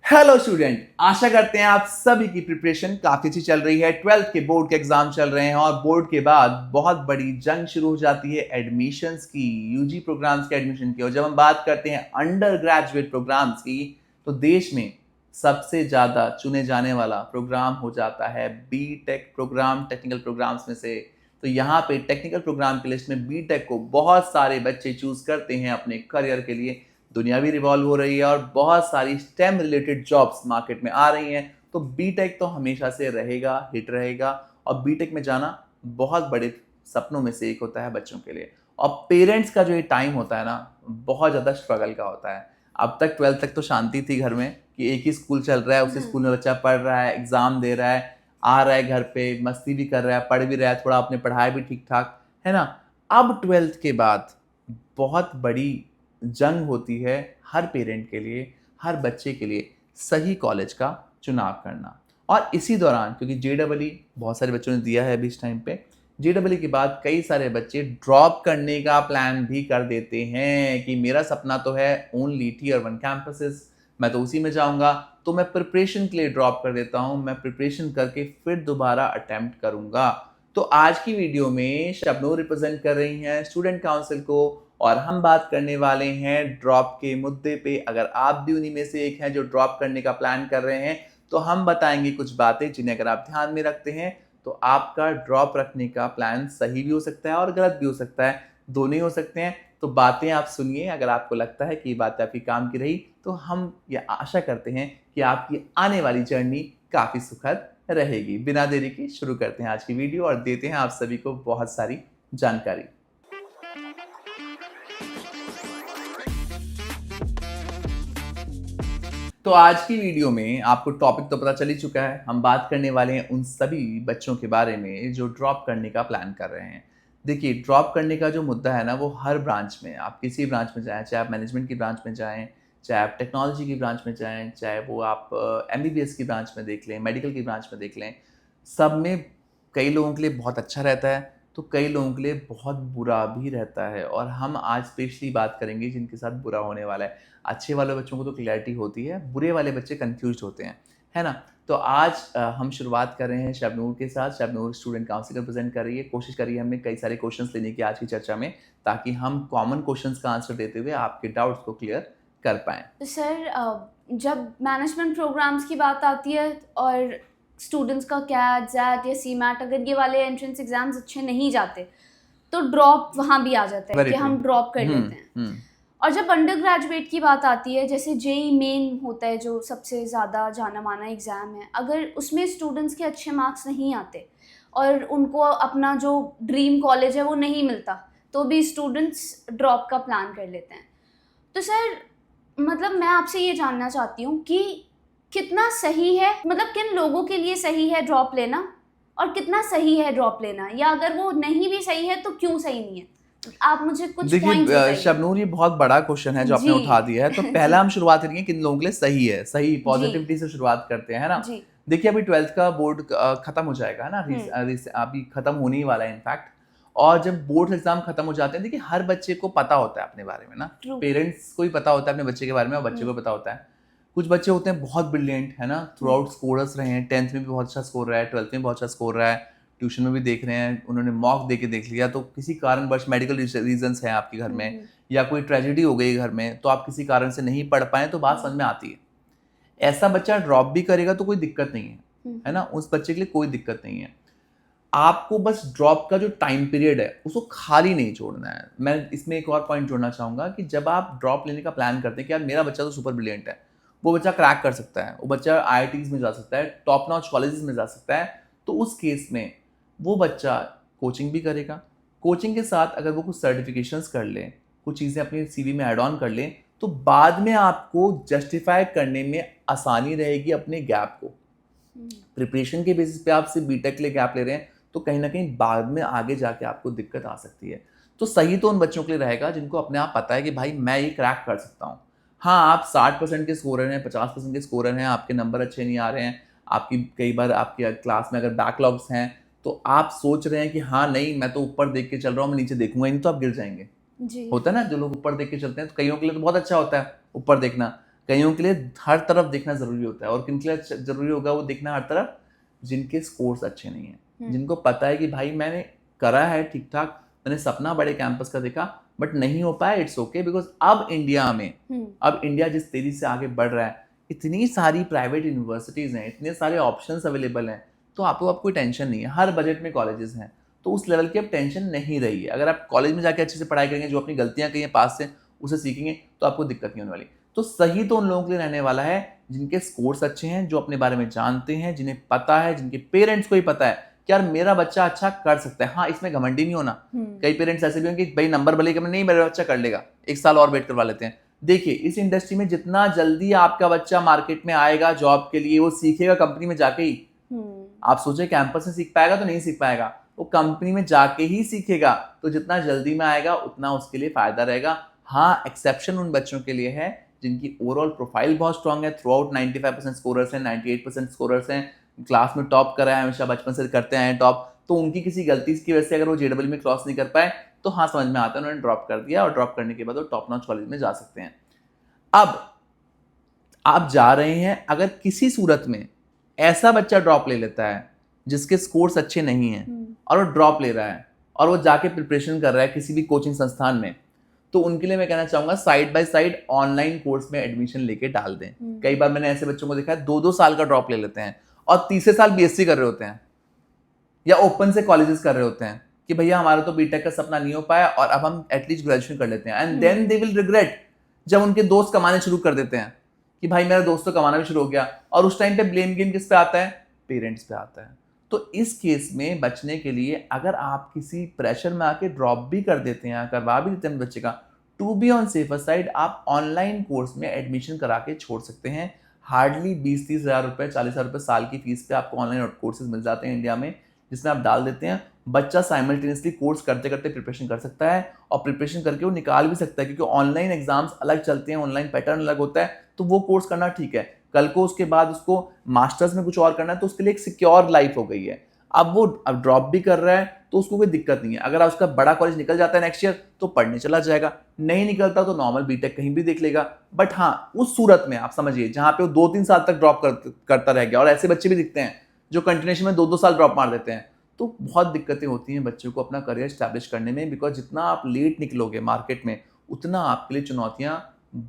Hello student, आशा करते हैं आप सभी की प्रिपरेशन काफी अच्छी चल रही है। 12th के बोर्ड के एग्जाम चल रहे हैं और बोर्ड के बाद बहुत बड़ी जंग शुरू हो जाती है एडमिशन्स की, यूजी प्रोग्राम्स के एडमिशन की। और जब हम बात करते हैं अंडर ग्रेजुएट प्रोग्राम्स की, तो देश में सबसे ज्यादा चुने जाने वाला प्रोग्राम हो जाता है बीटेक प्रोग्राम, टेक्निकल प्रोग्राम्स में से। तो यहाँ पे टेक्निकल प्रोग्राम की लिस्ट में बीटेक को बहुत सारे बच्चे चूज करते हैं अपने करियर के लिए। दुनिया भी रिवॉल्व हो रही है और बहुत सारी स्टेम रिलेटेड जॉब्स मार्केट में आ रही हैं, तो बीटेक तो हमेशा से रहेगा, हिट रहेगा। और बीटेक में जाना बहुत बड़े सपनों में से एक होता है बच्चों के लिए। और पेरेंट्स का जो ये टाइम होता है ना, बहुत ज़्यादा स्ट्रगल का होता है। अब तक 12th तक तो शांति थी घर में कि एक ही स्कूल चल रहा है, उसी स्कूल में बच्चा पढ़ रहा है, एग्जाम दे रहा है, आ रहा है घर पे, मस्ती भी कर रहा है, पढ़ भी रहा है, थोड़ा अपने पढ़ाई भी ठीक ठाक है ना। अब 12th के बाद बहुत बड़ी जंग होती है हर पेरेंट के लिए, हर बच्चे के लिए सही कॉलेज का चुनाव करना। और इसी दौरान क्योंकि जेडबलई बहुत सारे बच्चों ने दिया है अभी इस टाइम पे, जेडबलई के बाद कई सारे बच्चे ड्रॉप करने का प्लान भी कर देते हैं कि मेरा सपना तो है ओनली टियर 1 कैंपसेस, मैं तो उसी में जाऊंगा, तो मैं प्रिपरेशन के लिए ड्रॉप कर देता हूं, मैं प्रिपरेशन करके फिर दोबारा अटेम्प्ट करूंगा। तो आज की वीडियो में शबनूर रिप्रेजेंट कर रही हैं स्टूडेंट काउंसिल को और हम बात करने वाले हैं ड्रॉप के मुद्दे पे। अगर आप भी उन्हीं में से एक हैं जो ड्रॉप करने का प्लान कर रहे हैं, तो हम बताएंगे कुछ बातें जिन्हें अगर आप ध्यान में रखते हैं तो आपका ड्रॉप रखने का प्लान सही भी हो सकता है और गलत भी हो सकता है, दोनों ही हो सकते हैं। तो बातें आप सुनिए, अगर आपको लगता है कि ये बातें आपकी काम की रही तो हम ये आशा करते हैं कि आपकी आने वाली जर्नी काफ़ी सुखद रहेगी। बिना देरी के शुरू करते हैं आज की वीडियो और देते हैं आप सभी को बहुत सारी जानकारी। तो आज की वीडियो में आपको टॉपिक तो पता चल ही चुका है। हम बात करने वाले हैं उन सभी बच्चों के बारे में जो ड्रॉप करने का प्लान कर रहे हैं। देखिए, ड्रॉप करने का जो मुद्दा है ना, वो हर ब्रांच में, आप किसी ब्रांच में जाएं, चाहे आप मैनेजमेंट की ब्रांच में जाएं, चाहे आप टेक्नोलॉजी की ब्रांच में जाएं, चाहे वो आप एमबीबीएस की ब्रांच में देख लें, मेडिकल की ब्रांच में देख लें, सब में कई लोगों के लिए बहुत अच्छा रहता है तो कई लोगों के लिए बहुत बुरा भी रहता है। और हम आज स्पेशली बात करेंगे जिनके साथ बुरा होने वाला है। अच्छे वाले बच्चों को तो क्लैरिटी होती है, बुरे वाले बच्चे कंफ्यूज होते हैं, है ना। तो आज हम शुरुआत कर रहे हैं शबनूर के साथ। शबनूर स्टूडेंट काउंसिल रिप्रेजेंट कर रही है। कोशिश करिए हमने कई सारे क्वेश्चंस लेने की आज की चर्चा में, ताकि हम कॉमन क्वेश्चंस का आंसर देते हुए आपके डाउट्स को क्लियर कर पाएँ। तो सर, जब मैनेजमेंट प्रोग्राम्स की बात आती है और स्टूडेंट्स का कैट जैट या सी मैट, अगर ये वाले एंट्रेंस एग्जाम्स अच्छे नहीं जाते तो ड्रॉप वहाँ भी आ जाता है वेरी कि ट्रू। हम ड्रॉप कर लेते हैं। और जब अंडर ग्रेजुएट की बात आती है, जैसे जेई मेन होता है जो सबसे ज़्यादा जाना माना एग्ज़ाम है, अगर उसमें स्टूडेंट्स के अच्छे मार्क्स नहीं आते और उनको अपना जो ड्रीम कॉलेज है वो नहीं मिलता, तो भी स्टूडेंट्स ड्रॉप का प्लान कर लेते हैं। तो सर, मतलब मैं आपसे ये जानना चाहती हूँ कि कितना सही है, मतलब किन लोगों के लिए सही है ड्रॉप लेना और कितना सही है ड्रॉप लेना, या अगर वो नहीं भी सही है तो क्यों सही नहीं है। आप मुझे कुछ पॉइंट्स देखिए बताइए। शबनूर, ये बहुत बड़ा क्वेश्चन है जो आपने जी। उठा दिया है। तो पहला जी। हम शुरुआत करेंगे किन लोगों के लिए सही है, सही जी। पॉजिटिविटी से शुरुआत करते हैं, है ना। जी। देखिए, अभी 12th का बोर्ड खत्म हो जाएगा, है ना। अभी खत्म होने ही वाला है इनफैक्ट। और जब बोर्ड एग्जाम खत्म हो जाते हैं, देखिए हर बच्चे को पता होता है अपने बारे में ना। ट्रू। पेरेंट्स को भी पता होता है अपने बच्चे के बारे में और बच्चे को पता होता है। कुछ बच्चे होते हैं बहुत ब्रिलियंट, है ना, थ्रू आउट स्कोरर्स रहे हैं, 10th में भी बहुत अच्छा स्कोर रहा है, 12th में बहुत अच्छा स्कोर रहा है, ट्यूशन में भी देख रहे हैं, उन्होंने मॉक दे के देख लिया, तो किसी कारणवश मेडिकल रीजंस हैं आपके घर में या कोई ट्रेजेडी हो गई घर में, तो आप किसी कारण से नहीं पढ़ पाए, तो बात समझ में आती है। ऐसा बच्चा ड्रॉप भी करेगा तो कोई दिक्कत नहीं है ना, उस बच्चे के लिए कोई दिक्कत नहीं है। आपको बस ड्रॉप का जो टाइम पीरियड है उसको खाली नहीं छोड़ना है। मैं इसमें एक और पॉइंट जोड़ना चाहूँगा कि जब आप ड्रॉप लेने का प्लान करते हैं कि यार मेरा बच्चा तो सुपर ब्रिलियंट है, वो बच्चा क्रैक कर सकता है, वो बच्चा आईआईटीज में जा सकता है, टॉप नॉच कॉलेजेस में जा सकता है, तो उस केस में वो बच्चा कोचिंग भी करेगा। कोचिंग के साथ अगर वो कुछ सर्टिफिकेशंस कर ले, कुछ चीज़ें अपनी सीवी में ऐड ऑन कर ले, तो बाद में आपको जस्टिफाई करने में आसानी रहेगी अपने गैप को। प्रिपरेशन के बेसिस पे आप सिर्फ बीटेक के लिए गैप ले रहे हैं तो कहीं ना कहीं बाद में आगे जाके आपको दिक्कत आ सकती है। तो सही तो उन बच्चों के लिए रहेगा जिनको अपने आप पता है कि भाई मैं ये क्रैक कर सकता हूँ। हाँ, आप 60% के स्कोरर हैं, 50% के स्कोरर हैं, आपके नंबर अच्छे नहीं आ रहे हैं, आपकी कई बार आपकी क्लास में अगर बैकलॉग्स हैं, तो आप सोच रहे हैं कि हाँ नहीं मैं तो ऊपर देख के चल रहा हूँ, मैं नीचे देखूंगा ही नहीं, तो आप गिर जाएंगे। जी। होता है ना, जो लोग ऊपर देख के चलते हैं, तो कईयों के लिए तो बहुत अच्छा होता है ऊपर देखना, कईयों के लिए हर तरफ देखना जरूरी होता है, और किन के लिए जरूरी होगा वो देखना हर तरफ, जिनके स्कोर्स अच्छे नहीं है, जिनको पता है कि भाई मैंने करा है ठीक ठाक, मैंने सपना बड़े कैंपस का देखा बट नहीं हो पाया, इट्स ओके, बिकॉज अब इंडिया में अब इंडिया जिस तेजी से आगे बढ़ रहा है, इतनी सारी प्राइवेट यूनिवर्सिटीज हैं, इतने सारे ऑप्शंस अवेलेबल हैं, तो आपको अब कोई टेंशन नहीं है, हर बजट में कॉलेजेस हैं, तो उस लेवल की अब टेंशन नहीं रही है। अगर आप कॉलेज में जाके अच्छे से पढ़ाई करेंगे, जो अपनी गलतियां कही हैं पास से उसे सीखेंगे, तो आपको दिक्कत नहीं होने वाली। तो सही तो उन लोगों के लिए रहने वाला है जिनके स्कोर्स अच्छे हैं, जो अपने बारे में जानते हैं, जिन्हें पता है, जिनके पेरेंट्स को ही पता है कि यार मेरा बच्चा अच्छा कर सकता है। हाँ, इसमें घमंडी नहीं होना। कई पेरेंट्स ऐसे भी होंगे कि भाई नंबर भले नहीं, मेरा बच्चा कर लेगा, एक साल और वेट करवा लेते हैं। देखिए, इस इंडस्ट्री में जितना जल्दी आपका बच्चा मार्केट में आएगा जॉब के लिए, वो सीखेगा कंपनी में जाके ही। आप सोचे कैंपस में सीख पाएगा तो नहीं सीख पाएगा, वो कंपनी में जाके ही सीखेगा। तो जितना जल्दी में आएगा उतना उसके लिए फायदा रहेगा। हाँ, एक्सेप्शन उन बच्चों के लिए है जिनकी ओवरऑल प्रोफाइल बहुत स्ट्रांग है, थ्रू आउट 95% स्कोरर्स हैं, 98% स्कोरर्स हैं, क्लास में टॉप करा है, हमेशा बचपन से करते आए हैं टॉप, तो उनकी किसी गलती की वजह से अगर वो जेडब्ल्यू में क्रॉस नहीं कर पाए तो हाँ समझ में आता है, उन्होंने ड्रॉप कर दिया, और ड्रॉप करने के बाद वो टॉप नॉच कॉलेज में जा सकते हैं। अब आप जा रहे हैं, अगर किसी सूरत में ऐसा बच्चा ड्रॉप ले लेता है जिसके स्कोर्स अच्छे नहीं हैं और वो ड्रॉप ले रहा है और वो जाके प्रिपरेशन कर रहा है किसी भी कोचिंग संस्थान में, तो उनके लिए मैं कहना चाहूंगा side by side online course में एडमिशन लेके डाल दें। कई बार मैंने ऐसे बच्चों को देखा है 2-2 साल का ड्रॉप ले लेते हैं और तीसरे साल बीएससी कर रहे होते हैं या ओपन से कॉलेजेस कर रहे होते हैं कि भैया हमारा तो बीटेक का सपना नहीं हो पाया और अब हम एटलीस्ट ग्रेजुएशन कर लेते हैं, and then they will regret जब उनके दोस्त कमाने शुरू कर देते हैं कि भाई मेरा दोस्त तो कमाना भी शुरू हो गया, और उस टाइम पे ब्लेम गेम किस पे आता है? पेरेंट्स पे आता है। तो इस केस में बचने के लिए अगर आप किसी प्रेशर में आके ड्रॉप भी कर देते हैं, करवा भी देते हैं बच्चे का, to be on safer side आप ऑनलाइन कोर्स में एडमिशन करा के छोड़ सकते हैं। हार्डली 20-30 हज़ार रुपये, 40 हज़ार रुपये साल की फीस पे आपको ऑनलाइन कोर्सेज मिल जाते हैं इंडिया में, जिसमें आप डाल देते हैं, बच्चा साइमल्टेनियसली कोर्स करते करते प्रिपरेशन कर सकता है, और प्रिपरेशन करके वो निकाल भी सकता है, क्योंकि ऑनलाइन एग्जाम्स अलग चलते हैं, ऑनलाइन पैटर्न अलग होता है, तो वो कोर्स करना ठीक है। कल को उसके बाद उसको मास्टर्स में कुछ और करना है तो उसके लिए एक सिक्योर लाइफ हो गई है। अब वो अब ड्रॉप भी कर रहा है तो उसको कोई दिक्कत नहीं है। अगर उसका बड़ा कॉलेज निकल जाता है नेक्स्ट ईयर तो पढ़ने चला जाएगा, नहीं निकलता तो नॉर्मल बीटेक कहीं भी देख लेगा। बट हाँ, उस सूरत में आप समझिए जहां पे वो 2-3 साल तक ड्रॉप करता रह गया, और ऐसे बच्चे भी दिखते हैं जो कंटिन्यूएशन में 2-2 साल ड्रॉप मार देते हैं, तो बहुत दिक्कतें होती हैं बच्चों को अपना करियर स्टैब्लिश करने में, बिकॉज जितना आप लेट निकलोगे मार्केट में उतना आपके लिए चुनौतियां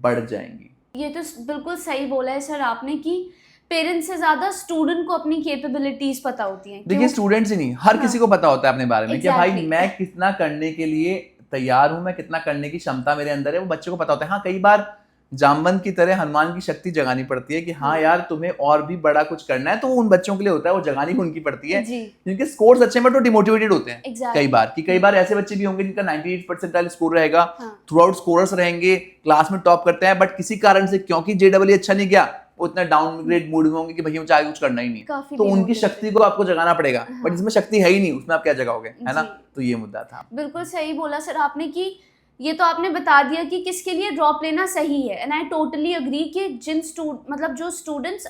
बढ़ जाएंगी। ये तो बिल्कुल सही बोला है सर आपने कि पेरेंट्स से ज्यादा स्टूडेंट को अपनी कैपेबिलिटीज पता होती हैं। देखिए, स्टूडेंट्स ही नहीं, हर हाँ, किसी को पता होता है अपने बारे में कि भाई Exactly. मैं कितना करने के लिए तैयार हूं, मैं कितना करने की क्षमता मेरे अंदर है, वो बच्चे को पता होता है। हाँ, कई बार जामवंत की तरह हनुमान की शक्ति जगानी पड़ती है कि हाँ यार तुम्हें और भी बड़ा कुछ करना है, तो वो उन बच्चों के लिए होता है, वो जगानी भी उनकी पड़ती है जिनके स्कोर्स अच्छे हैं बट वो डिमोटिवेटेड होते हैं। Exactly. कई बार ऐसे बच्चे भी होंगे जिनका 98 परसेंटाइल स्कोर रहेगा, हाँ, थ्रू आउट स्कोरर्स रहेंगे, क्लास में टॉप करते हैं, बट किसी कारण से क्योंकि जेडब्ल्यू अच्छा नहीं गया वो इतना डाउनग्रेड मूड में होंगे कि भैया मुझे आगे कुछ करना ही नहीं, तो उनकी शक्ति को आपको जगाना पड़ेगा। हाँ, बट इसमें शक्ति है ही नहीं, उसमें आप क्या जगाओगे, है ना? तो ये मुद्दा था। बिल्कुल सही बोला सर आपने कि ये तो आपने बता दिया कि किसके लिए ड्रॉप लेना सही है, एंड आई टोटली अग्री कि जो students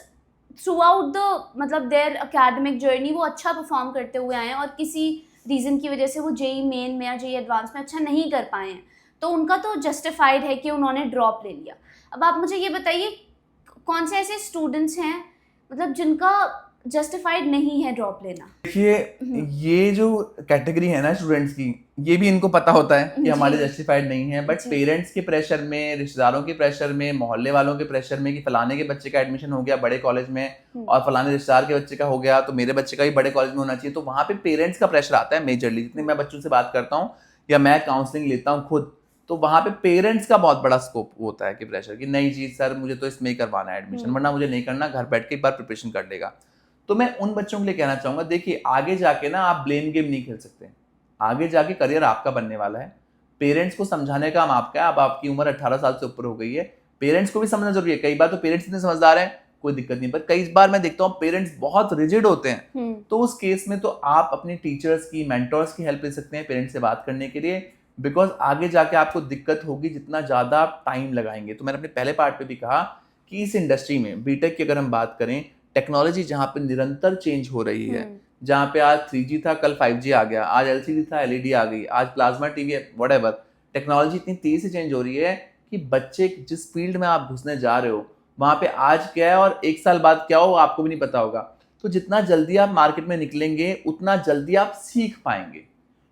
throughout the their academic journey वो अच्छा परफॉर्म करते हुए आए हैं और किसी रीज़न की वजह से वो जेई मेन में या जेई एडवांस में अच्छा नहीं कर पाए हैं, तो उनका तो जस्टिफाइड है कि उन्होंने ड्रॉप ले लिया। अब आप मुझे ये बताइए कौन से ऐसे स्टूडेंट्स हैं जिनका जस्टिफाइड नहीं है ड्रॉप लेना? देखिए, ये जो कैटेगरी है ना स्टूडेंट्स की, ये भी इनको पता होता है कि हमारे जस्टिफाइड नहीं है, बट पेरेंट्स के प्रेशर में, रिश्तेदारों के प्रेशर में, मोहल्ले वालों के प्रेशर में कि फलाने के बच्चे का एडमिशन हो गया बड़े कॉलेज में और फलाने रिश्तेदार के बच्चे का हो गया तो मेरे बच्चे का भी बड़े कॉलेज में होना चाहिए, तो वहां पे पेरेंट्स का प्रेशर आता है मेजरली। जितने मैं बच्चों से बात करता हूँ या मैं काउंसलिंग लेता हूँ खुद, तो वहां पे पेरेंट्स का बहुत बड़ा स्कोप होता है कि प्रेशर कि नहीं जी सर मुझे तो इसमें ही करवाना है एडमिशन, वरना मुझे नहीं करना, घर बैठ के एक बार प्रिपरेशन कर लेगा। तो मैं उन बच्चों के लिए कहना चाहूंगा, देखिए आगे जाके ना आप ब्लेम गेम नहीं खेल सकते, आगे जाके करियर आपका बनने वाला है। पेरेंट्स को समझाने का काम आपका है। अब आपकी उम्र 18 साल से ऊपर हो गई है, पेरेंट्स को भी समझना जरूरी है। कई बार तो पेरेंट्स इतने समझदार हैं कोई दिक्कत नहीं, पर कई बार मैं देखता हूँ पेरेंट्स बहुत रिजिड होते हैं, तो उस केस में तो आप अपने टीचर्स की, मेंटर्स की हेल्प ले सकते हैं पेरेंट्स से बात करने के लिए, बिकॉज आगे जाके आपको दिक्कत होगी जितना ज्यादा आप टाइम लगाएंगे। तो मैंने अपने पहले पार्ट पे भी कहा कि इस इंडस्ट्री में बीटेक की अगर हम बात करें, टेक्नोलॉजी जहाँ पे निरंतर चेंज हो रही है, जहाँ पे आज 3G था कल 5G आ गया, आज LCD था LED आ गई, आज प्लाज्मा टीवी है, व्हाटएवर, टेक्नोलॉजी इतनी तेजी से चेंज हो रही है कि बच्चे जिस फील्ड में आप घुसने जा रहे हो वहाँ पे आज क्या है और 1 साल बाद क्या हो वो आपको भी नहीं पता होगा। तो जितना जल्दी आप मार्केट में निकलेंगे उतना जल्दी आप सीख पाएंगे।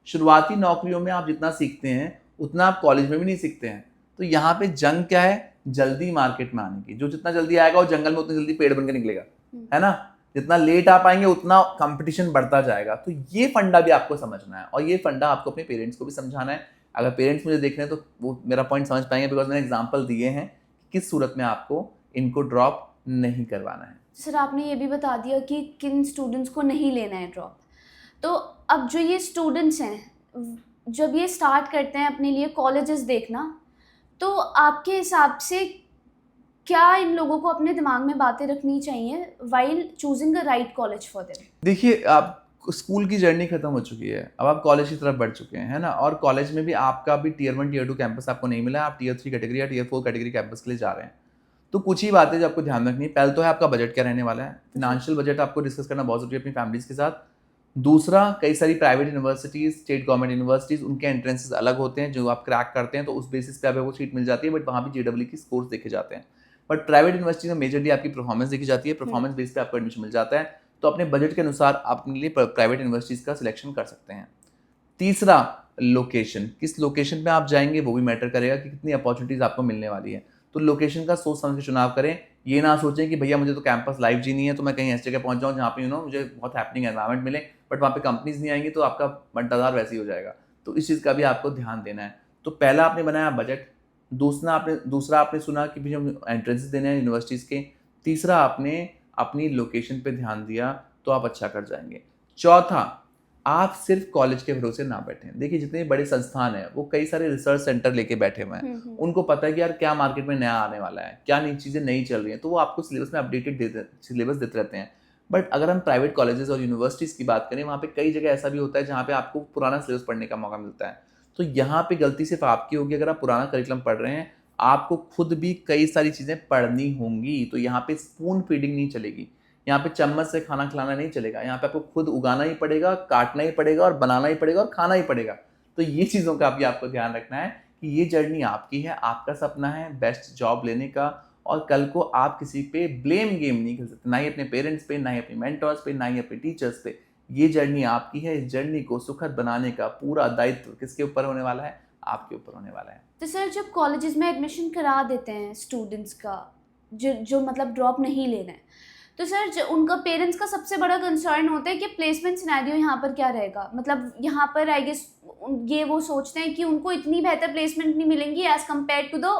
शुरुआती नौकरियों में आप जितना सीखते हैं उतना आप कॉलेज में भी नहीं सीखते हैं। तो यहाँ पे जंग क्या है, जल्दी मार्केट में आने की। जो जितना जल्दी आएगा वो जंगल में उतनी जल्दी पेड़ बनकर निकलेगा, है ना। जितना लेट आ पाएंगे उतना कंपटीशन बढ़ता जाएगा। तो ये फंडा भी आपको समझना है और ये फंडा आपको अपने पेरेंट्स को भी समझाना है। अगर पेरेंट्स मुझे देख रहे हैं तो वो मेरा पॉइंट समझ पाएंगे, बिकॉज मैंने एग्जाम्पल दिए हैं किस सूरत में आपको इनको ड्रॉप नहीं करवाना है। सर आपने ये भी बता दिया कि किन स्टूडेंट्स को नहीं लेना है ड्रॉप। तो अब जो ये स्टूडेंट्स हैं जब ये स्टार्ट करते हैं अपने लिए कॉलेजेस देखना, तो आपके हिसाब से क्या इन लोगों को अपने दिमाग में बातें रखनी चाहिए while choosing a right college for them? देखिए, आप स्कूल की जर्नी खत्म हो चुकी है, अब आप कॉलेज की तरफ बढ़ चुके हैं, है ना। और कॉलेज में भी आपका भी टियर 1 टियर 2 कैंपस आपको नहीं मिला, आप टियर 3 कैटेगरी या टियर 4 कैटेगरी कैंपस के लिए जा रहे हैं। तो कुछ ही बातें जो आपको ध्यान रखनी है, पहले तो है आपका बजट क्या रहने वाला है। फिनेंशियल बजट आपको डिस्कस करना बहुत जरूरी है अपनी फैमिलीज के साथ। दूसरा, कई सारी private universities, state government universities, उनके एंट्रेंसेस अलग होते हैं। जो आप क्रैक करते हैं तो उस बेसिस पे आपको सीट मिल जाती है, बट वहाँ भी JEE की स्कोर्स देखे जाते हैं। बट प्राइवेट यूनिवर्सिटी में मेजरली आपकी परफॉर्मेंस देखी जाती है, परफॉर्मेंस बेस पे आपको एडमिशन मिल जाता है। तो अपने बजट के अनुसार आप अपने लिए प्राइवेट यूनिवर्सिटीज का सिलेक्शन कर सकते हैं। तीसरा, लोकेशन, किस लोकेशन पे आप जाएंगे वो भी मैटर करेगा कि कितनी अपॉर्चुनिटीज आपको मिलने वाली है। तो लोकेशन का सोच समझ के चुनाव करें। ये ना सोचें कि भैया मुझे तो कैंपस लाइफ जीनी है तो मैं कहीं ऐसी जगह पहुंच जाऊं जहाँ पे मुझे बहुत हैपनिंग एनवायरनमेंट मिले, बट वहाँ पे कंपनीज नहीं आएंगी तो आपका बंटाधार वैसे ही हो जाएगा। तो इस चीज़ का भी आपको ध्यान देना है। तो पहला आपने बनाया बजट, दूसरा आपने सुना कि भैया एंट्रेंसेस देने हैं यूनिवर्सिटीज़ के। तीसरा, आपने अपनी लोकेशन पे ध्यान दिया तो आप अच्छा कर जाएंगे। चौथा, आप सिर्फ कॉलेज के भरोसे ना बैठें। देखिए, जितने बड़े संस्थान हैं वो कई सारे रिसर्च सेंटर लेके बैठे हुए हैं। उनको पता है कि यार क्या मार्केट में नया आने वाला है, क्या नई चीज़ें नई चल रही हैं, तो वो आपको सिलेबस में अपडेटेड सिलेबस देते रहते हैं। बट अगर हम प्राइवेट कॉलेजेस और यूनिवर्सिटीज़ की बात करें, वहाँ पे कई जगह ऐसा भी होता है जहाँ पे आपको पुराना सिलेबस पढ़ने का मौका मिलता है। तो यहाँ पे गलती सिर्फ आपकी होगी। अगर आप पुराना करिकुलम पढ़ रहे हैं, आपको खुद भी कई सारी चीज़ें पढ़नी होंगी। तो यहाँ पे स्पून फीडिंग नहीं चलेगी, यहाँ पे चम्मच से खाना खिलाना नहीं चलेगा। यहाँ पे आपको खुद उगाना ही पड़ेगा, काटना ही पड़ेगा और बनाना ही पड़ेगा और खाना ही पड़ेगा। तो ये चीज़ों का भी आपको ध्यान रखना है कि ये जर्नी आपकी है, आपका सपना है बेस्ट जॉब लेने का। और कल को आप किसी पे ब्लेम गेम नहीं खेल सकते, ना ही अपने पेरेंट्स पे, ना ही अपने मेंटर्स पे, ना ही अपने टीचर्स पे। ये जर्नी आपकी है। इस जर्नी को सुखद बनाने का पूरा दायित्व किसके ऊपर होने वाला है? आपके ऊपर होने वाला है। तो सर जब कॉलेजेस में एडमिशन करा देते हैं स्टूडेंट्स का जो मतलब ड्रॉप नहीं लेना है, तो सर उनका पेरेंट्स का सबसे बड़ा कंसर्न होता है कि प्लेसमेंट सिनेरियो यहाँ पर क्या रहेगा। मतलब यहाँ पर आई गेस ये वो सोचते हैं कि उनको इतनी बेहतर प्लेसमेंट नहीं मिलेंगी as compare to the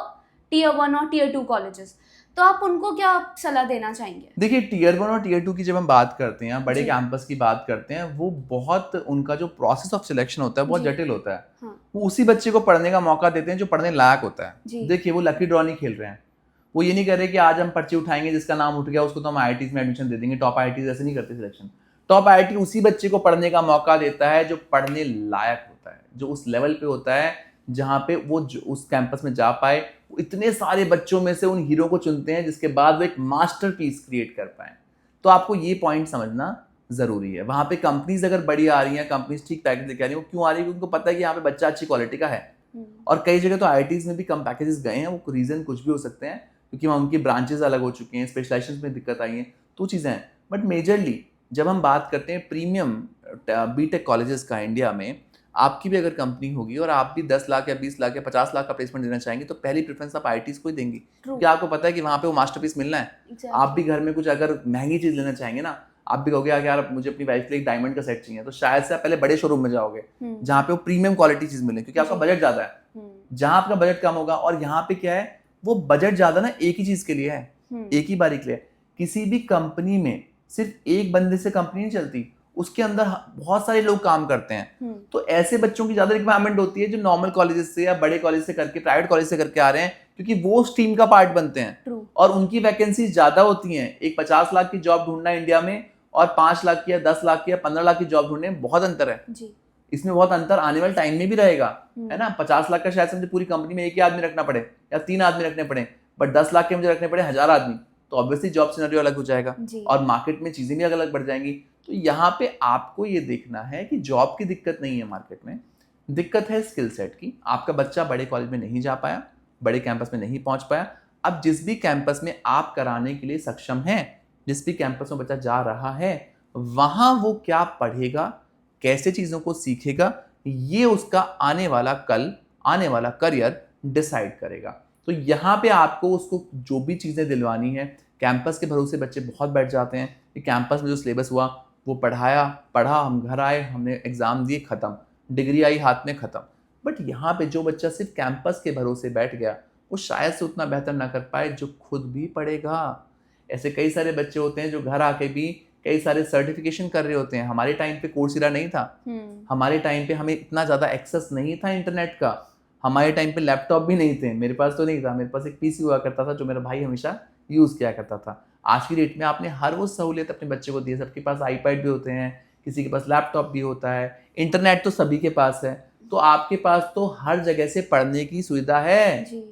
tier 1 और टियर 2 कॉलेजेस। तो आप उनको क्या सलाह देना चाहेंगे? देखिए, टियर 1 और टियर 2 की जब हम बात करते हैं, बड़े कैंपस की बात करते हैं, वो बहुत उनका जो प्रोसेस ऑफ सिलेक्शन होता है बहुत जटिल होता है। हाँ। वो उसी बच्चे को पढ़ने का मौका देते हैं जो पढ़ने लायक होता है। देखिए, वो लकी ड्रॉ नहीं खेल रहे हैं। वो ये नहीं कर रहे कि आज हम पर्ची उठाएंगे, जिसका नाम उठ गया उसको तो हम IITs में एडमिशन दे देंगे। टॉप IITs ऐसे नहीं करते सिलेक्शन। टॉप IIT उसी बच्चे को पढ़ने का मौका देता है जो पढ़ने लायक होता है, जो उस लेवल पे होता है जहाँ पे वो उस कैंपस में जा पाए। वो इतने सारे बच्चों में से उन हीरो को चुनते हैं जिसके बाद वो एक मास्टरपीस क्रिएट कर पाए। तो आपको ये पॉइंट समझना जरूरी है। वहाँ पे कंपनीज अगर बड़ी आ रही हैं, कंपनीज ठीक पैकेज लेके आ रही है, वो क्यों आ रही है? क्योंकि उनको पता है कि यहाँ पे बच्चा अच्छी क्वालिटी का है। और कई जगह तो IITs में भी कम पैकेजेस गए हैं। वो रीजन कुछ भी हो सकते हैं, क्योंकि वहाँ उनकी ब्रांचेस अलग हो चुके हैं, स्पेशलाइजेशन में दिक्कत आई है, तो चीज़ें हैं। बट मेजरली जब हम बात करते हैं प्रीमियम BTech कॉलेजेस का इंडिया में, आपकी भी अगर कंपनी होगी और आप भी 10 लाख या 20 लाख या 50 लाख का प्लेसमेंट देना चाहेंगे, तो पहली प्रेफरेंस आप IITs को ही देंगी, क्योंकि आपको पता है कि वहाँ पे वो मास्टरपीस मिलना है। आप भी घर में कुछ अगर महंगी चीज़ लेना चाहेंगे ना, आप भी कहोगे यार मुझे अपनी वाइफ के लिए एक डायमंड का सेट चाहिए, तो शायद से आप पहले बड़े शोरूम में जाओगे जहाँ पे वो प्रीमियम क्वालिटी चीज़ मिले, क्योंकि आपका बजट ज़्यादा है। जहाँ आपका बजट कम होगा, और यहाँ पे क्या है, वो बजट ज़्यादा ना एक ही चीज़ के लिए है, एक ही बारी के लिए। किसी भी कंपनी में सिर्फ एक बंदे से कंपनी नहीं चलती, उसके अंदर बहुत सारे लोग काम करते हैं। तो ऐसे बच्चों की ज्यादा रिक्वायरमेंट होती है जो नॉर्मल कॉलेजेस से या बड़े कॉलेज से करके, प्राइवेट कॉलेज से करके आ रहे हैं, क्योंकि वो उस टीम का पार्ट बनते हैं और उनकी वैकेंसी ज्यादा होती हैं। एक 50 लाख की जॉब ढूंढना इंडिया में और 5 लाख की या 10 लाख की या 15 लाख की जॉब ढूंढने में बहुत अंतर है जी। इसमें बहुत अंतर आने वाले टाइम में भी रहेगा, है ना। 50 लाख का शायद मुझे पूरी कंपनी में एक ही आदमी रखना पड़े या 3 आदमी रखने पड़े, बट 10 लाख के मुझे रखने पड़े 1000 आदमी, तो ऑब्वियसली जॉब सिनेरियो अलग हो जाएगा और मार्केट में चीजें भी अलग अलग बढ़ जाएंगी। तो यहाँ पे आपको ये देखना है कि जॉब की दिक्कत नहीं है मार्केट में, दिक्कत है स्किल सेट की। आपका बच्चा बड़े कॉलेज में नहीं जा पाया, बड़े कैंपस में नहीं पहुंच पाया, अब जिस भी कैंपस में आप कराने के लिए सक्षम हैं, जिस भी कैंपस में बच्चा जा रहा है, वहां वो क्या पढ़ेगा, कैसे चीजों को सीखेगा, ये उसका आने वाला कल, आने वाला करियर डिसाइड करेगा। तो यहाँ पे आपको उसको जो भी चीजें दिलवानी है, कैंपस के भरोसे बच्चे बहुत बैठ जाते हैं कि कैंपस में जो सिलेबस हुआ वो पढ़ा, हम घर आए, हमने एग्जाम दिए, खत्म, डिग्री आई हाथ में, खत्म। बट यहाँ पे जो बच्चा सिर्फ कैंपस के भरोसे बैठ गया, वो शायद से उतना बेहतर ना कर पाए जो खुद भी पढ़ेगा। ऐसे कई सारे बच्चे होते हैं जो घर आके भी कई सारे सर्टिफिकेशन कर रहे होते हैं। हमारे टाइम पे कोर्सेरा नहीं था, हमारे टाइम पे हमें इतना ज़्यादा एक्सेस नहीं था इंटरनेट का, हमारे टाइम पे लैपटॉप भी नहीं थे, मेरे पास तो नहीं था, मेरे पास एक पीसी हुआ करता था जो मेरा भाई हमेशा यूज़ किया करता था। आज की डेट में आपने हर वो सहूलियत अपने बच्चे को दी है, सबके पास आईपैड भी होते हैं, किसी के पास लैपटॉप भी होता है, इंटरनेट तो सभी के पास है, तो आपके पास तो हर जगह से पढ़ने की सुविधा है जी।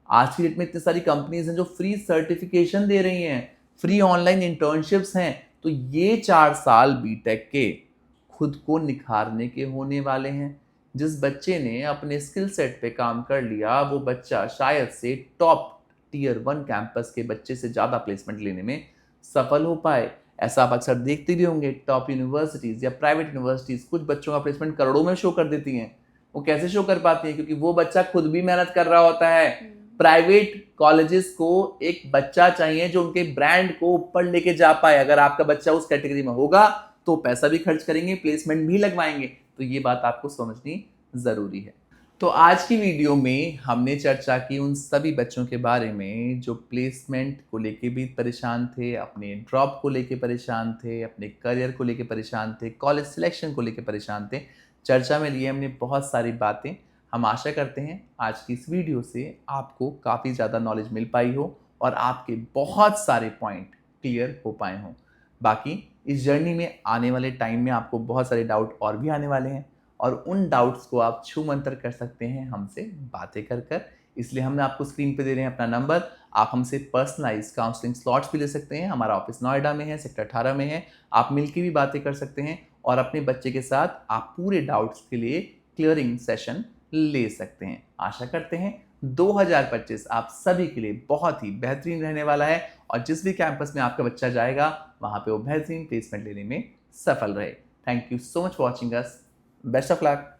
आज की डेट में इतनी सारी कंपनीज हैं जो फ्री सर्टिफिकेशन दे रही हैं, फ्री ऑनलाइन इंटर्नशिप्स हैं। तो ये 4 साल बीटेक के खुद को निखारने के होने वाले हैं। जिस बच्चे ने अपने स्किल सेट पे काम कर लिया, वो बच्चा शायद से टॉप टियर 1 कैंपस के बच्चे से ज़्यादा प्लेसमेंट लेने में सफल हो पाए। ऐसा आप अक्सर देखते भी होंगे, टॉप यूनिवर्सिटीज़ या प्राइवेट यूनिवर्सिटीज़ कुछ बच्चों का प्लेसमेंट करोड़ों में शो कर देती हैं। वो कैसे शो कर पाती हैं? क्योंकि वो बच्चा खुद भी मेहनत कर रहा होता है। प्राइवेट कॉलेजेस को एक बच्चा चाहिए जो उनके ब्रांड को ऊपर लेके जा पाए। अगर आपका बच्चा उस कैटेगरी में होगा तो पैसा भी खर्च करेंगे, प्लेसमेंट भी लगवाएंगे। तो ये बात आपको समझनी जरूरी है। तो आज की वीडियो में हमने चर्चा की उन सभी बच्चों के बारे में जो प्लेसमेंट को लेके भी परेशान थे, अपने ड्रॉप को लेके परेशान थे, अपने करियर को लेके परेशान थे, कॉलेज सिलेक्शन को लेके परेशान थे। चर्चा में लिए हमने बहुत सारी बातें। हम आशा करते हैं आज की इस वीडियो से आपको काफ़ी ज़्यादा नॉलेज मिल पाई हो और आपके बहुत सारे पॉइंट क्लियर हो पाए हों। बाकी इस जर्नी में आने वाले टाइम में आपको बहुत सारे डाउट और भी आने वाले हैं और उन डाउट्स को आप छू मंतर कर सकते हैं हमसे बातें कर कर। इसलिए हमने आपको स्क्रीन पे दे रहे हैं अपना नंबर। आप हमसे पर्सनलाइज काउंसलिंग स्लॉट्स भी ले सकते हैं। हमारा ऑफिस नोएडा में है, सेक्टर 18 में है। आप मिलकर भी बातें कर सकते हैं और अपने बच्चे के साथ आप पूरे डाउट्स के लिए क्लियरिंग सेशन ले सकते हैं। आशा करते हैं 2025 आप सभी के लिए बहुत ही बेहतरीन रहने वाला है और जिस भी कैंपस में आपका बच्चा जाएगा वहाँ पे वो बेहतरीन प्लेसमेंट लेने में सफल रहे। Thank you so much for watching us. Best of luck.